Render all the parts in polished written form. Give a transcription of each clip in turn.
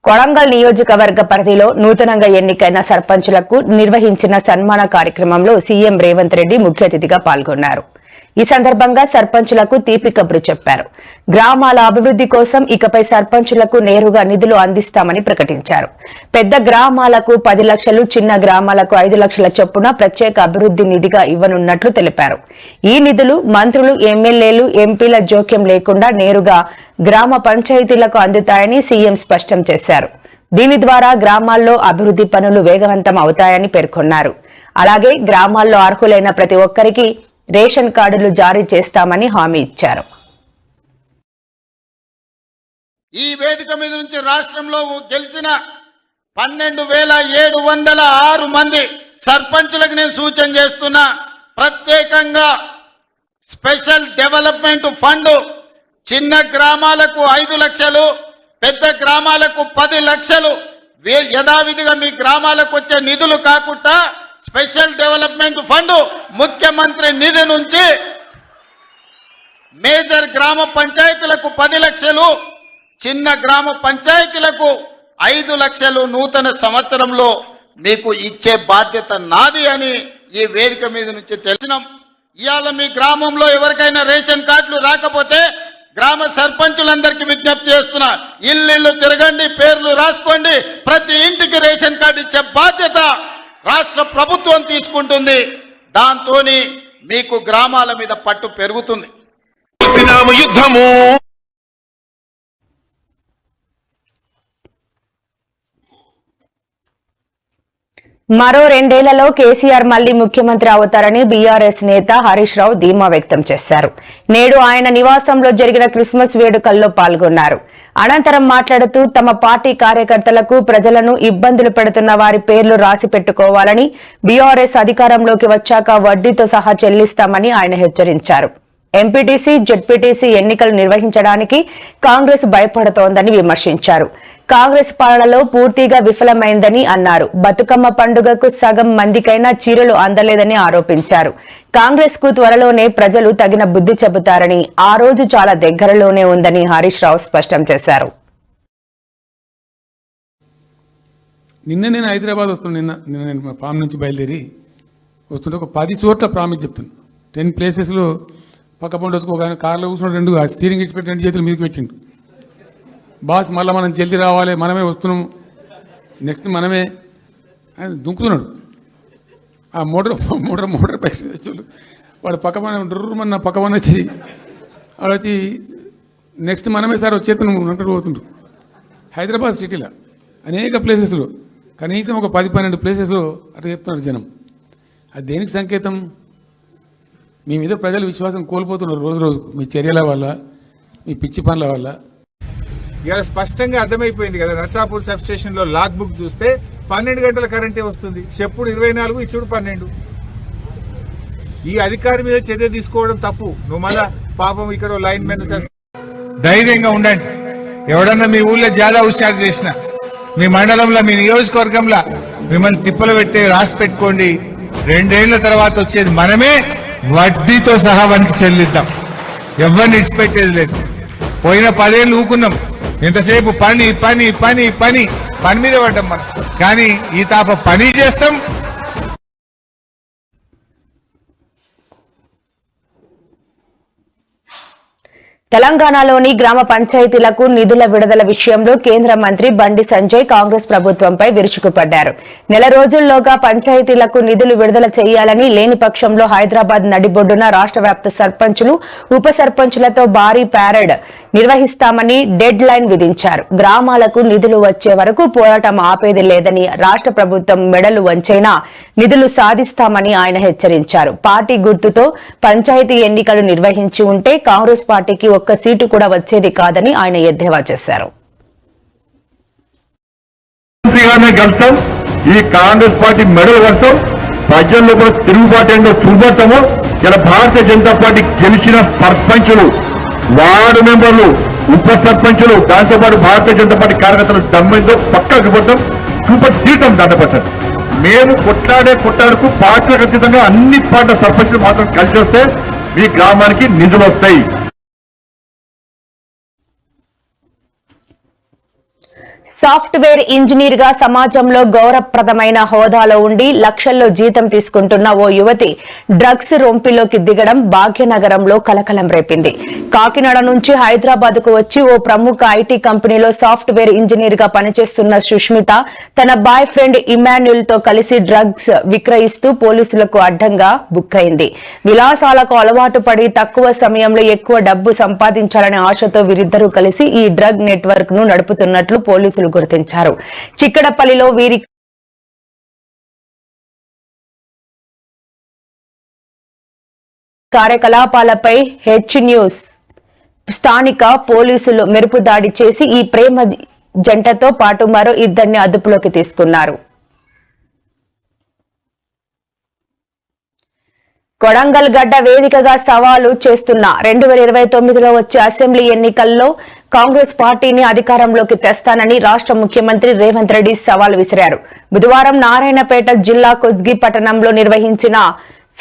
కొడంగల్ నియోజకవర్గ పరిధిలో నూతనంగా ఎన్నికైన సర్పంచులకు నిర్వహించిన సన్మాన కార్యక్రమంలో సీఎం రేవంత్ రెడ్డి ముఖ్య అతిథిగా పాల్గొన్నారు. ఈ సందర్భంగా సర్పంచులకు తీపి కబురు చెప్పారు. గ్రామాల అభివృద్ధి కోసం ఇకపై సర్పంచులకు నేరుగా నిధులు అందిస్తామని ప్రకటించారు. పెద్ద గ్రామాలకు 10 లక్షలు, చిన్న గ్రామాలకు 5 లక్షల చొప్పున ప్రత్యేక అభివృద్ధి నిధిగా ఇవ్వనున్నట్లు తెలిపారు. ఈ నిధులు మంత్రులు, ఎమ్మెల్యేలు, ఎంపీల జోక్యం లేకుండా నేరుగా గ్రామ పంచాయతీలకు అందుతాయని సీఎం స్పష్టం చేశారు. దీని ద్వారా గ్రామాల్లో అభివృద్ధి పనులు వేగవంతం అవుతాయని పేర్కొన్నారు. అలాగే గ్రామాల్లో అర్హులైన ప్రతి ఒక్కరికి రేషన్ కార్డులు జారీ చేస్తామని హామీ ఇచ్చారు. ఈ వేదిక మీద నుంచి రాష్ట్రంలో గెలిచిన 12,706 మంది సర్పంచులకు నేను సూచన చేస్తున్నా. ప్రత్యేకంగా స్పెషల్ డెవలప్మెంట్ ఫండ్ చిన్న గ్రామాలకు 5 లక్షలు, పెద్ద గ్రామాలకు 10 లక్షలు యథావిధిగా మీ గ్రామాలకు వచ్చే నిధులు కాకుండా స్పెషల్ డెవలప్మెంట్ ఫండ్ ముఖ్యమంత్రి నిధి నుంచి మేజర్ గ్రామ పంచాయతీలకు 10 లక్షలు, చిన్న గ్రామ పంచాయతీలకు 5 లక్షలు నూతన సంవత్సరంలో మీకు ఇచ్చే బాధ్యత నాది అని ఈ వేదిక మీద నుంచి తెలిసినాం. ఇవాళ మీ గ్రామంలో ఎవరికైనా రేషన్ కార్డులు రాకపోతే గ్రామ సర్పంచులందరికీ విజ్ఞప్తి చేస్తున్నా, ఇల్లు తిరగండి, పేర్లు రాసుకోండి, ప్రతి ఇంటికి రేషన్ కార్డు ఇచ్చే బాధ్యత రాష్ట్ర ప్రభుత్వం తీసుకుంటుంది. దాంతో మీకు గ్రామాల మీద పట్టు పెరుగుతుంది. మరో 2 ఏళ్లలో కేసీఆర్ మళ్లీ ముఖ్యమంత్రి అవుతారని బీఆర్ఎస్ నేత హరీష్ రావు ధీమా వ్యక్తం చేశారు. నేడు ఆయన నివాసంలో జరిగిన క్రిస్మస్ వేడుకల్లో పాల్గొన్నారు. అనంతరం మాట్లాడుతూ తమ పార్టీ కార్యకర్తలకు ప్రజలను ఇబ్బందులు పెడుతున్న వారి పేర్లు రాసి పెట్టుకోవాలని, బీఆర్ఎస్ అధికారంలోకి వచ్చాక వడ్డీతో సహా చెల్లిస్తామని ఆయన హెచ్చరించారు. ఎంపీటీసీ, జెడ్పీటీసీ ఎన్నికలు నిర్వహించడానికి కాంగ్రెస్ భయపడుతోందని విమర్శించారు. కాంగ్రెస్ పాలనలో పూర్తిగా విఫలమైందని అన్నారు. బతుకమ్మ పండుగకు సగం మందికైనా చీరలు అందలేదని ఆరోపించారు. కాంగ్రెస్ కు త్వరలోనే ప్రజలు తగిన బుద్ధి చెబుతారని, ఆ రోజు చాలా దగ్గరలోనే ఉందని హరీష్ రావు స్పష్టం చేశారు. నేను హైదరాబాద్ వస్తున్నాను. నిన్న నేను ఫామ్ నుంచి బయలుదేరి వస్తుంటే ఒక 10 చోట్ల ప్రామిస్ చెప్తాను. 10 ప్లేసెస్లో పక్క పండు వేసుకో, కార్లో కూర్చున్న 2 స్టీరింగ్ ఇచ్చిపెట్టి 2 చేతులు మీదకి పెట్టిండు. బాస్ మళ్ళీ మనం జల్దీ రావాలి, మనమే వస్తున్నాము, నెక్స్ట్ మనమే ఆయన దుంకుతున్నాడు. ఆ మోటార్ ప్యాసింజర్లు వాడు పక్కన డ్రుర్రమన్న పక్కన వచ్చి వాడు వచ్చి నెక్స్ట్ మనమే సార్ వచ్చేతను అంటూ పోతుండ్రు. హైదరాబాద్ సిటీలో అనేక ప్లేసెస్లో కనీసం ఒక 10-12 ప్లేసెస్లో అట్లా చెప్తున్నాడు జనం. అది దేనికి సంకేతం? మీ మీద ప్రజలు విశ్వాసం కోల్పోతున్నారు రోజు రోజుకు, మీ చర్యల వల్ల, మీ పిచ్చి పనుల వల్ల. ఇవాళ స్పష్టంగా అర్థమైపోయింది కదా. నర్సాపూర్ సబ్ స్టేషన్ లో లాగ్ బుక్ చూస్తే 12 గంటల కరెంటే వస్తుంది. చెప్పుడు 24, ఇచ్చుడు 12. ఈ అధికారి మీద చర్య తీసుకోవడం తప్పు. నువ్వు మళ్ళా పాపం ఇక్కడ లైన్ మెన్ ధైర్యంగా ఉండండి. ఎవడన్నా మీ ఊళ్ళో జాదా హుషారు చేసిన, మీ మండలంలో, మీ నియోజకవర్గంలో మిమ్మల్ని తిప్పలు పెట్టి రాసి పెట్టుకోండి. 2 ఏళ్ల తర్వాత వచ్చేది మనమే, వడ్డీతో సహా వానికి చెల్లిద్దాం. ఎవరిని ఇచ్చిపెట్టేది లేదు. పోయిన 10 ఏళ్ళు ఊకున్నాం. ఎంతసేపు పని పని పని పని పని మీద పడ్డాం మనం. కానీ ఈ తాప పని చేస్తాం. తెలంగాణలోని గ్రామ పంచాయతీలకు నిధుల విడుదల విషయంలో కేంద్ర మంత్రి బండి సంజయ్ కాంగ్రెస్ ప్రభుత్వంపై విరుచుకుపడ్డారు. నెల రోజుల్లోగా పంచాయతీలకు నిధులు విడుదల చేయాలని, లేని పక్షంలో హైదరాబాద్ నడిబొడ్డున రాష్ట్ర వ్యాప్త సర్పంచులు, ఉప సర్పంచులతో భారీ ప్యారెడ్ నిర్వహిస్తామని డెడ్ లైన్ విధించారు. గ్రామాలకు నిధులు వచ్చే వరకు పోరాటం ఆపేది లేదని, రాష్ట్ర ప్రభుత్వం మెడలు వంచైనా నిధులు సాధిస్తామని ఆయన హెచ్చరించారు. పార్టీ గుర్తుతో పంచాయతీ ఎన్నికలు నిర్వహించి ఉంటే కాంగ్రెస్ పార్టీకి ఒక్క సీటు కూడా వచ్చేది కాదని ఆయన ఎద్దేవా చేశారు. ఈ కాంగ్రెస్ పార్టీ మెడల్ కడతాం, ప్రజల్లో కూడా తిరుగుబాటు ఏంటో చూపెడతాము. ఇలా భారతీయ జనతా పార్టీ గెలిచిన సర్పంచులు, వార్డు మెంబర్లు, ఉప సర్పంచులు, దాంతోపాటు భారతీయ జనతా పార్టీ కార్యకర్తలు దమ్మిందో పక్కా చూపెడతాం, తీయటం దాటపచ్చండి. మేము కొట్లాడుకు పార్టీలకు అతీతంగా అన్ని పార్టీల సర్పంచులు మాత్రం కలిసి వస్తే మీ గ్రామానికి నిధులు వస్తాయి. సాఫ్ట్వేర్ ఇంజనీర్ గా సమాజంలో గౌరవప్రదమైన హోదాలో ఉండి లక్షల్లో జీతం తీసుకుంటున్న ఓ యువతి డ్రగ్స్ రొంపిలోకి దిగడం భాగ్యనగరంలో కలకలం రేపింది. కాకినాడ నుంచి హైదరాబాద్ కు వచ్చి ఓ ప్రముఖ ఐటీ కంపెనీలో సాఫ్ట్వేర్ ఇంజనీర్ గా పనిచేస్తున్న సుష్మిత తన బాయ్ ఫ్రెండ్ ఇమాన్యుల్ తో కలిసి డ్రగ్స్ విక్రయిస్తూ పోలీసులకు అడ్డంగా బుక్ అయింది. విలాసాలకు అలవాటు పడి తక్కువ సమయంలో ఎక్కువ డబ్బు సంపాదించాలనే ఆశతో వీరిద్దరూ కలిసి ఈ డ్రగ్ నెట్వర్క్ ను నడుపుతున్నట్లు పోలీసులు గుర్తించారు. చిక్కడపల్లిలో వీరి కార్యకలాపాలపై హెచ్ న్యూస్ స్థానిక పోలీసులు మెరుపు దాడి చేసి ఈ ప్రేమ జంటతో పాటు మరో ఇద్దరిని అదుపులోకి తీసుకున్నారు. కొడంగల్ గడ్డ వేదికగా సవాలు చేస్తున్న 2029లో వచ్చే అసెంబ్లీ ఎన్నికల్లో కాంగ్రెస్ పార్టీని అధికారంలోకి తెస్తానని రాష్ట్ర ముఖ్యమంత్రి రేవంత్ రెడ్డి సవాల్ విసిరారు. బుధవారం నారాయణపేట జిల్లా కొజ్గి పట్టణంలో నిర్వహించిన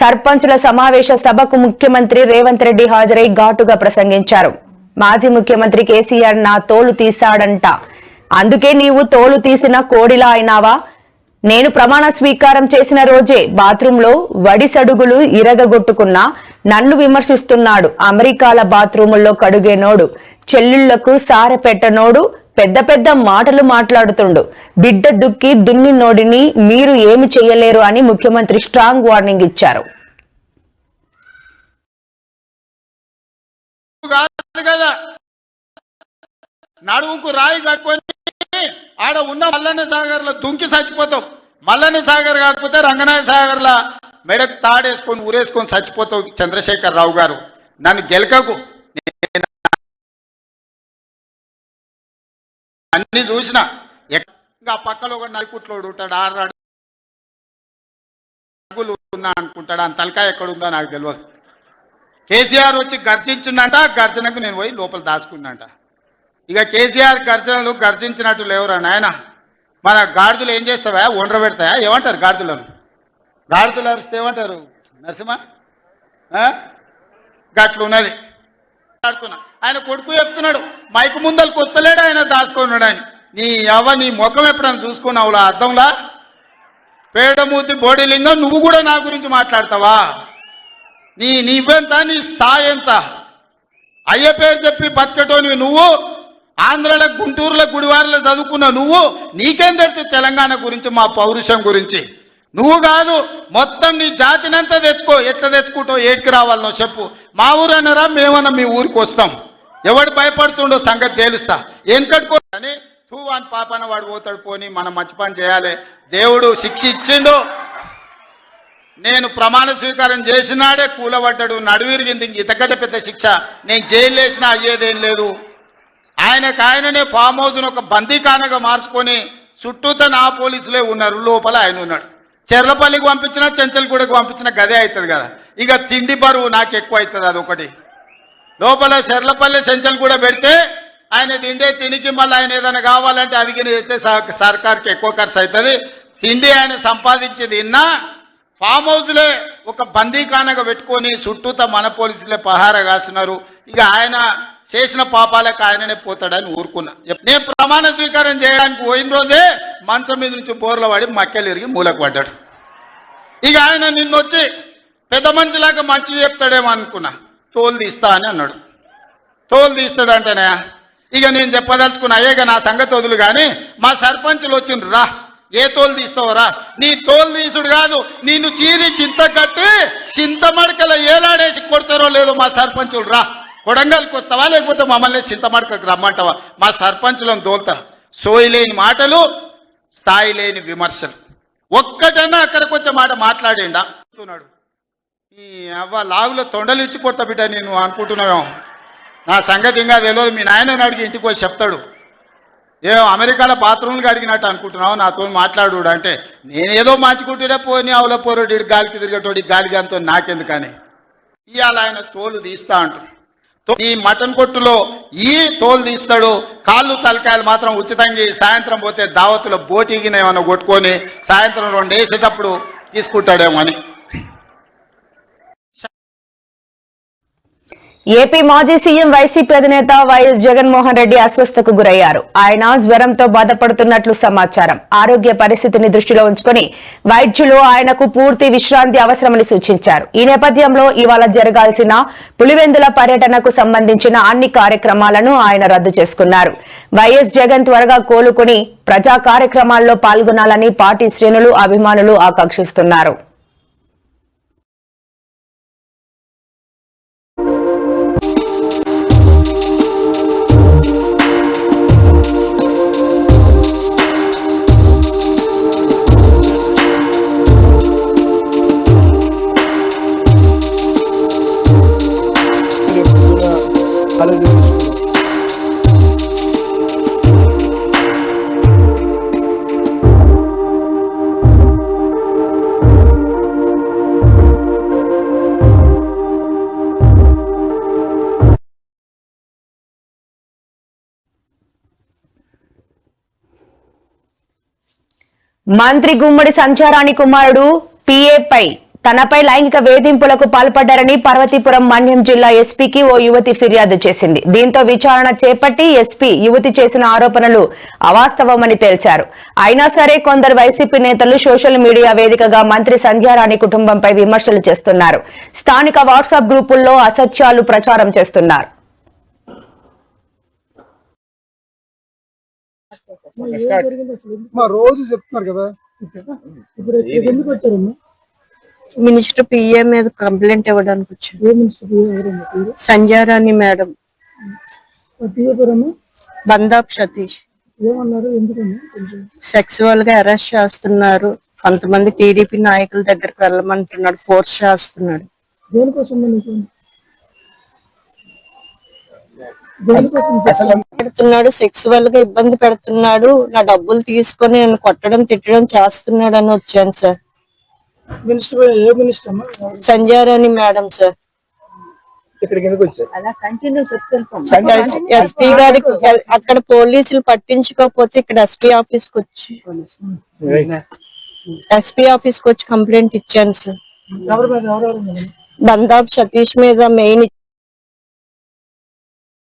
సర్పంచుల సమావేశ సభకు ముఖ్యమంత్రి రేవంత్ రెడ్డి హాజరై ఘాటుగా ప్రసంగించారు. మాజీ ముఖ్యమంత్రి కేసీఆర్ నా తోలు తీశాడంట, అందుకే నీవు తోలు తీసిన కోడిలా అయినావా? నేను ప్రమాణ స్వీకారం చేసిన రోజే బాత్రూంలో వడిసడుగులు ఇరగగొట్టుకున్నా నన్ను విమర్శిస్తున్నాడు. అమెరికాల బాత్రూముల్లో కడుగేనోడు, చెల్లుళ్లకు సారె పెట్టనోడు పెద్ద పెద్ద మాటలు మాట్లాడుతుండు. బిడ్డ దుక్కి దున్ని నోడిని మీరు ఏమి చేయలేరు అని ముఖ్యమంత్రి స్ట్రాంగ్ వార్నింగ్ ఇచ్చారు. నడుముకు రాయి కట్టుకొని ఆడ ఉన్న మల్లన్న సాగర్ లో దుంకి చచ్చిపోతావు. మల్లన్న సాగర్ కాకపోతే రంగనాయ సాగర్ లా మెడకు తాడేసుకొని ఊరేసుకొని చచ్చిపోతావు. చంద్రశేఖర్ రావు గారు, నన్ను గెలకకు. అన్ని చూసిన ఇంకా పక్కలో ఒక నలుకుట్లోడు ఉంటాడు, 6 అడుగులు ఉన్నా అనుకుంటాడు. ఆ తలకాయ ఎక్కడుందో నాకు తెలియదు. కేసీఆర్ వచ్చి గర్జించిందంట, గర్జనకు నేను పోయి లోపల దాచుకున్నాంట. ఇక కేసీఆర్ గర్జనలు గర్జించినట్టు లేవురా నాయన. మన గాడిదలు ఏం చేస్తావా? ఒండ్ర పెడతాయా? ఏమంటారు గాడిదలను? గాడిదలు అరిస్తే ఏమంటారు? నరసింహ గట్లున్నది. ఆయన కొడుకు చెప్తున్నాడు, మైకు ముందలకు వస్తలేడు, ఆయన దాచుకున్నాడు. ఆయన నీ ముఖం ఎప్పుడైనా చూసుకున్నావులా అద్దంలా? పేడమూతి బోడిలింగం, నువ్వు కూడా నా గురించి మాట్లాడతావా? నీవెంత, నీ స్థాయి ఎంత? అయ్య పేరు చెప్పి బతికటోనివి నువ్వు. ఆంధ్రలో గుంటూరులో గుడివారిలో చదువుకున్న నువ్వు, నీకేం తెలుసు తెలంగాణ గురించి, మా పౌరుషం గురించి? నువ్వు కాదు, మొత్తం నీ జాతినంతా తెచ్చుకో. ఎట్లా తెచ్చుకుంటావు? ఏటికి రావాలనో చెప్పు. మా ఊరు అన్నారా, మేమన్నా మీ ఊరికి వస్తాం. ఎవడు భయపడుతుండో సంగతి తేలుస్తా. ఏం కట్టుకోని తూ అని పాపన వాడు పోతాడు. పోని మనం మంచి పని చేయాలి. దేవుడు శిక్ష ఇచ్చిండు. నేను ప్రమాణ స్వీకారం చేసినాడే కూలబడ్డాడు, నడువిరిగింది. ఇంతకంటే పెద్ద శిక్ష నేను జైలు వేసినా అయ్యేదేం లేదు. ఆయననే ఫామ్ హౌస్ను ఒక బందీఖానగా మార్చుకొని చుట్టూతో నా పోలీసులే ఉన్నారు, లోపల ఆయన ఉన్నాడు. చెర్లపల్లికి పంపించినా చెంచల్గూడకు పంపించిన గదే అవుతుంది కదా. ఇక తిండి బరువు నాకు ఎక్కువ అవుతుంది. అదొకటి. లోపల చెర్లపల్లి చెంచల్గూడ పెడితే ఆయన తిండే తినికి మళ్ళీ ఆయన ఏదైనా కావాలంటే అదిగి చేస్తే సర్కార్కి ఎక్కువ ఖర్చు అవుతుంది. తిండి ఆయన సంపాదించి తిన్నా ఫామ్ హౌస్లే ఒక బందీఖానగా పెట్టుకొని చుట్టూతో మన పోలీసులే పహారా కాస్తున్నారు. ఇక ఆయన చేసిన పాపాలకు ఆయననే పోతాడని ఊరుకున్నా. నేను ప్రమాణ స్వీకారం చేయడానికి పోయిన రోజే మంచం మీద నుంచి బోర్ల పడి మక్కెలు ఇరిగి మూలకు పడ్డాడు. ఇక ఆయన నిన్నొచ్చి పెద్ద మనిషిలాగా మంచి చెప్తాడేమో అనుకున్నా. తోలు తీస్తా అని అన్నాడు. తోలు తీస్తాడంటేనే ఇక నేను చెప్పదలుచుకున్నా, అయ్యేగా నా సంగతి వదులు కానీ మా సర్పంచులు వచ్చిండ్రు, రా ఏ తోలు తీస్తావరా? నీ తోలు తీసుడు కాదు, నిన్ను చీరి చింత కట్టి చింతమడకల ఏలాడేసి కొడతారో లేదో మా సర్పంచులు, రా కొడంగల్కి వస్తావా లేకపోతే మమ్మల్ని చింతమడకకు రమ్మంటావా? మా సర్పంచులను దోల్తా. సోయి లేని మాటలు, స్థాయి లేని విమర్శలు. ఒక్కటన్నా అక్కడికి వచ్చే మాట మాట్లాడేండా అంటున్నాడు. ఈ అవ్వ లాగులో తొండలు ఇచ్చి కొత్త బిడ్డ నేను అనుకుంటున్నావేమో. నా సంగతి ఇంకా తెలియదు. మీ నాయనని అడిగి ఇంటికి వచ్చి చెప్తాడు. అమెరికాలో బాత్రూమ్లు అడిగినట్టు అనుకుంటున్నావు నాతో మాట్లాడు అంటే, నేనేదో మార్చుకుంటూనే పోని అవల పోరోడు గాలికి తిరిగేటోడి గాలికి అంతా నాకెందుకని ఇవాళ ఆయన తోలు తీస్తా అంటు. ఈ మటన్ కొట్టులో ఈ తోలు తీస్తాడు, కాళ్ళు తలకాయలు మాత్రం ఉచితంగా సాయంత్రం పోతే దావతులో బోటిగిన ఏమన్నా కొట్టుకొని సాయంత్రం 2 వేసేటప్పుడు తీసుకుంటాడేమో అని. ఏపీ మాజీ సీఎం వైసీపీ అధినేత వైఎస్ జగన్మోహన్ రెడ్డి అస్వస్థతకు గురయ్యారు. ఆయన జ్వరంతో బాధపడుతున్నట్లు సమాచారం. ఆరోగ్య పరిస్థితిని దృష్టిలో ఉంచుకుని వైద్యులు ఆయనకు పూర్తి విశ్రాంతి అవసరమని సూచించారు. ఈ నేపథ్యంలో ఇవాళ జరగాల్సిన పులివెందుల పర్యటనకు సంబంధించిన అన్ని కార్యక్రమాలను ఆయన రద్దు చేసుకున్నారు. వైఎస్ జగన్ త్వరగా కోలుకుని ప్రజా కార్యక్రమాల్లో పాల్గొనాలని పార్టీ శ్రేణులు, అభిమానులు ఆకాంక్షిస్తున్నారు. మంత్రి గుమ్మడి సంచారాణి కుమారుడు పిఏపై తనపై లైంగిక వేధింపులకు పాల్పడ్డారని పార్వతీపురం మన్యం జిల్లా ఎస్పీకి ఓ యువతి ఫిర్యాదు చేసింది. దీంతో విచారణ చేపట్టి ఎస్పీ యువతి చేసిన ఆరోపణలు అవాస్తవమని తేల్చారు. అయినా సరే కొందరు వైసీపీ నేతలు సోషల్ మీడియా వేదికగా మంత్రి సంధ్యారాణి కుటుంబంపై విమర్శలు చేస్తున్నారు. స్థానిక వాట్సాప్ గ్రూపుల్లో అసత్యాలు ప్రచారం చేస్తున్నారు. రోజు చెప్తున్నారు కదా, ఇప్పుడు ఎందుకు వచ్చారమ్మా? మినిస్టర్ పిఏ మీద కంప్లైంట్ ఇవ్వడానికి వచ్చారు. సంధ్యారాణి మేడం, బందాప్ సతీష్. ఏమన్నారు? ఎందుకమ్మా? సెక్సువల్ గా అరెస్ట్ చేస్తున్నారు, కొంతమంది టీడీపీ నాయకుల దగ్గరకు వెళ్ళమంటున్నాడు, ఫోర్స్ చేస్తున్నాడు. దేనికోసం పెడుతున్నాడు, సెక్సువల్ గా ఇబ్బంది పెడుతున్నాడు, నా డబ్బులు తీసుకొని నన్ను కొట్టడం తిట్టడం చేస్తున్నాడు అని వచ్చాను సార్. మినిస్టర్ ఏ మినిస్టర్ అమ్మా? Sandhyarani madam sir. ఇక్కడికి ఎందుకు వచ్చారు? ఎస్పీ గారికి అక్కడ పోలీసులు పట్టించుకోకపోతే ఇక్కడ ఎస్పీ ఆఫీస్ కి వచ్చి కంప్లైంట్ ఇచ్చాను సార్. ఎవరి మీద? ఎవరెవరు? బందాబ్ సతీష్ మీద మెయిన్